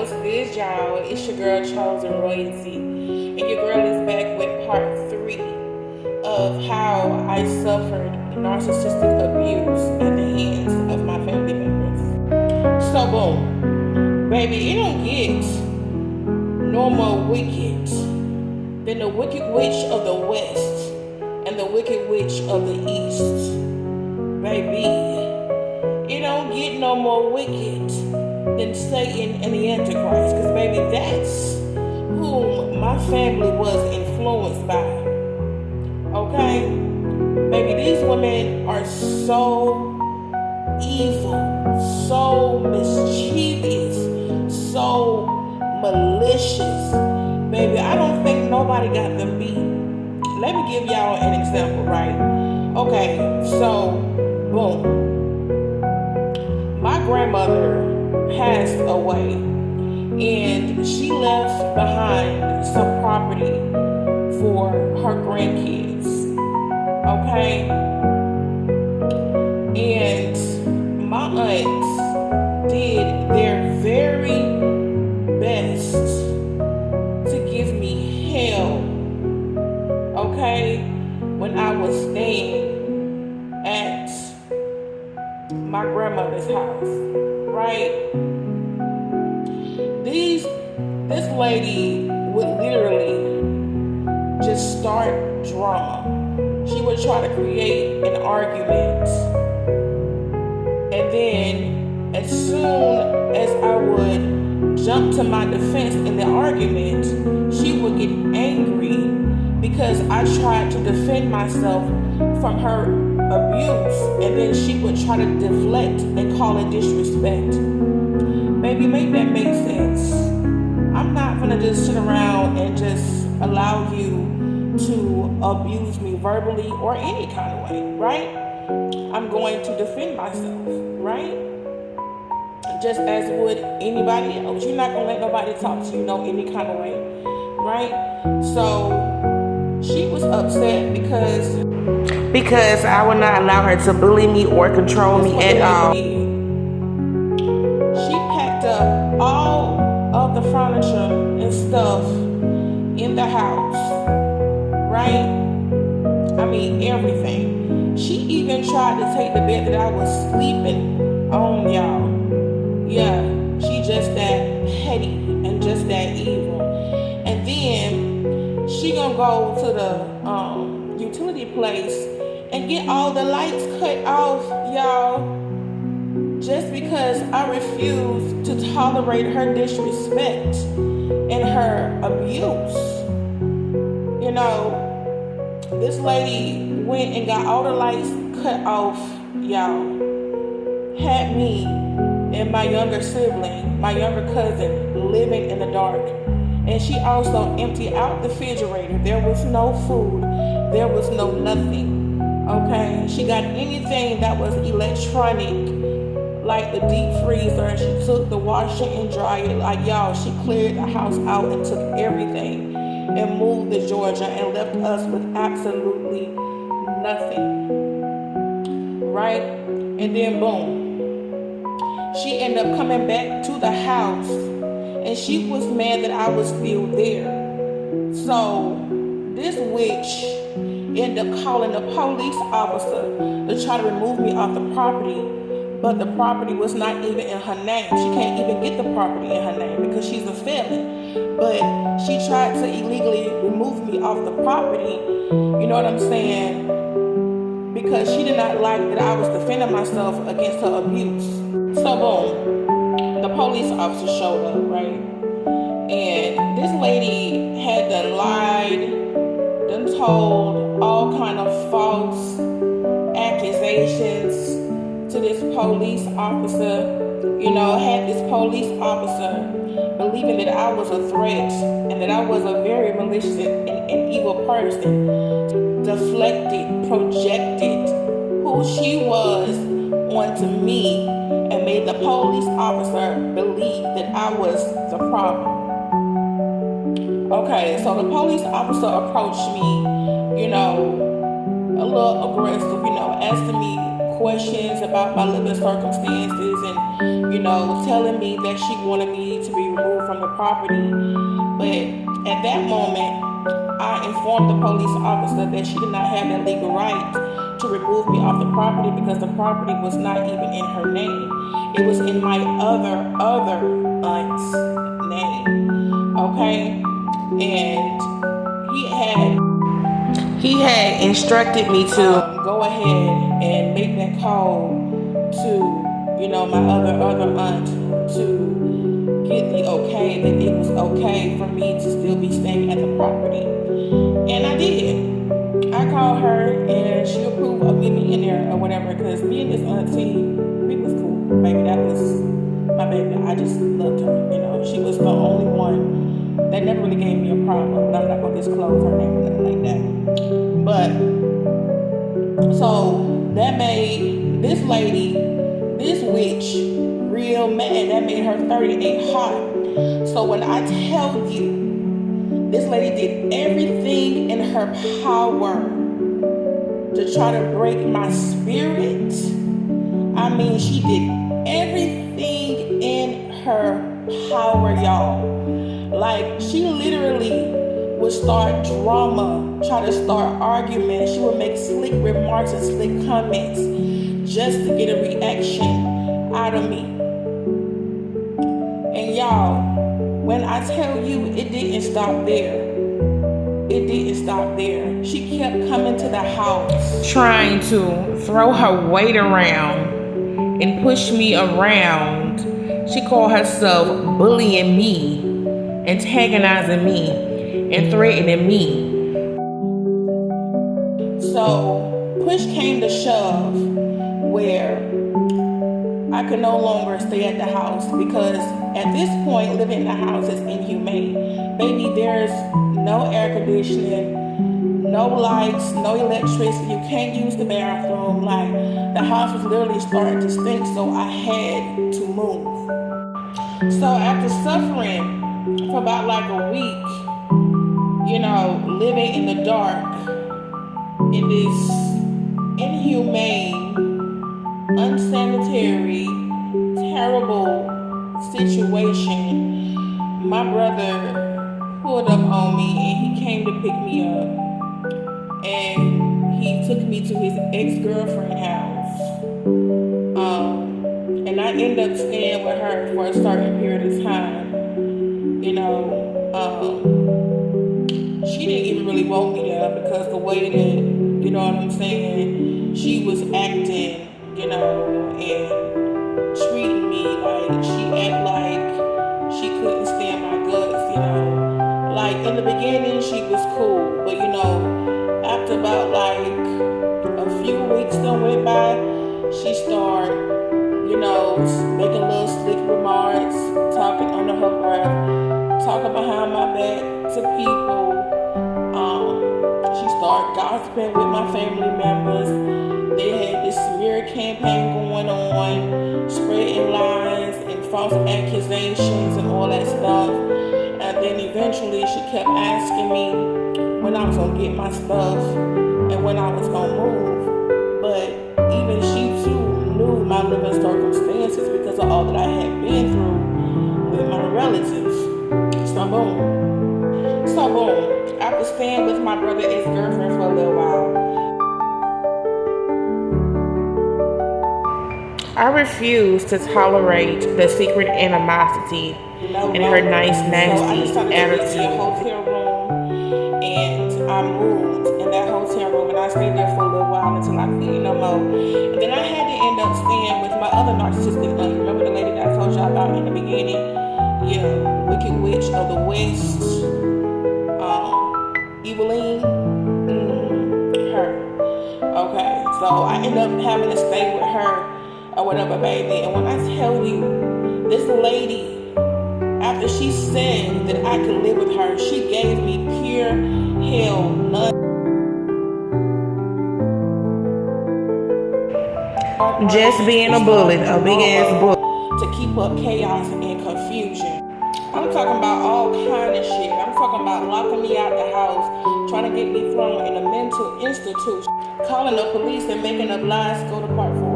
What's good, y'all? It's your girl Chosen Royalty, and your girl is back with part 3 of how I suffered narcissistic abuse at the hands of my family members. So, boom, baby, it don't get no more wicked than the Wicked Witch of the West and the Wicked Witch of the East. Baby, it don't get no more wicked than Satan and the Antichrist. Because, baby, that's whom my family was influenced by. Okay? Baby, these women are so evil, so mischievous, so malicious. Baby, I don't think nobody got them beat. Let me give y'all an example, right? Okay, so, boom. My grandmother passed away, and she left behind some property for her grandkids. Okay? And my aunts did their very best to give me hell. Okay? When I was staying at my grandmother's house, right? This lady would literally just start drama. She would try to create an argument, and then as soon as I would jump to my defense in the argument, she would get angry because I tried to defend myself from her abuse, and then she would try to deflect and call it disrespect. Baby, make that make sense. I'm not gonna just sit around and just allow you to abuse me verbally or any kind of way, right? I'm going to defend myself, right? Just as would anybody else. You're not gonna let nobody talk to you any kind of way, right? So she was upset because I would not allow her to bully me or control me at all. She packed up all of the furniture and stuff in the house, right? I mean, everything. She even tried to take the bed that I was sleeping on, y'all. Yeah, she just that petty and just that evil. And then she gonna go to the utility place and get all the lights cut off, y'all, just because I refuse to tolerate her disrespect and her abuse. You know, this lady went and got all the lights cut off, y'all. Had me and my younger sibling, my younger cousin, living in the dark. And she also emptied out the refrigerator. There was no food. There was no nothing. Okay? She got anything that was electronic, like the deep freezer. She took the washer and dryer. Like, y'all, she cleared the house out and took everything and moved to Georgia and left us with absolutely nothing. Right? And then boom. She ended up coming back to the house, and she was mad that I was still there. So this witch ended up calling a police officer to try to remove me off the property, but the property was not even in her name. She can't even get the property in her name because she's a felon. But she tried to illegally remove me off the property, you know what I'm saying? Because she did not like that I was defending myself against her abuse. So boom, the police officer showed up, right? And this lady had done lied, done told all kind of false accusations to this police officer. You know, had this police officer believing that I was a threat and that I was a very malicious and evil person. Deflected, projected who she was onto me and made the police officer believe that I was the problem. Okay, so the police officer approached me, a little aggressive, asking me questions about my living circumstances and, telling me that she wanted me to be removed from the property. But at that moment, I informed the police officer that she did not have that legal right to remove me off the property because the property was not even in her name. It was in my other aunt's name. Okay? And he had instructed me to go ahead and make that call to, my other aunt to get the okay that it was okay for me to still be staying at the property. And I did. I called her and she approved of me being there or whatever, because me and this auntie, we was cool. Baby, that was my baby. I just loved her. She was the only one that never really gave me a problem, but I'm not going to disclose her name or nothing like that. But, so that made this lady, this witch, real mad. That made her 38 hot. So when I tell you, this lady did everything in her power to try to break my spirit. I mean, she did everything in her power, y'all. Like, she literally would start drama, try to start arguments. She would make slick remarks and slick comments just to get a reaction out of me. And y'all, when I tell you, it didn't stop there. It didn't stop there. She kept coming to the house, trying to throw her weight around and push me around. She called herself bullying me, antagonizing me, and threatening me. So push came to shove where I could no longer stay at the house, because at this point, living in the house is inhumane. Baby, there's no air conditioning, no lights, no electricity. You can't use the bathroom. Like, the house was literally starting to stink, so I had to move. So after suffering for about like a week, living in the dark in this inhumane, unsanitary, terrible situation, my brother pulled up on me and he came to pick me up, and he took me to his ex-girlfriend's house, and I ended up staying with her for a certain period of time. She didn't even really want me there because the way that, she was acting, and treating me like she act like she couldn't stand my guts, Like, in the beginning, she was cool, but, after about like a few weeks done went by, she started, making little slick remarks, talking under her breath, talking behind my back to people. She started gossiping with my family members. They had this smear campaign going on, spreading lies and false accusations and all that stuff. And then eventually she kept asking me when I was going to get my stuff and when I was going to move. But even she too knew my living circumstances because of all that I had been through with my relatives. So boom. After staying with my brother's ex-girlfriend for a little while, I refused to tolerate the secret animosity and her nice, nasty attitude. So I decided to get a hotel room, and I moved in that hotel room, and I stayed there for a little while until I couldn't no more. And then I had to end up staying with my other narcissistic aunt. Remember the lady that I told y'all about in the beginning? Yeah, Wicked Witch of the West, Eveline, her. Okay, so I ended up having to stay with her or whatever, baby. And when I tell you, this lady, after she said that I could live with her, she gave me pure hell, just being a bullet, a big ass bullet, to keep up chaos and confusion. I'm talking about all kind of shit. I'm talking about locking me out the house, trying to get me thrown in a mental institution, calling the police and making up lies to go to part 4.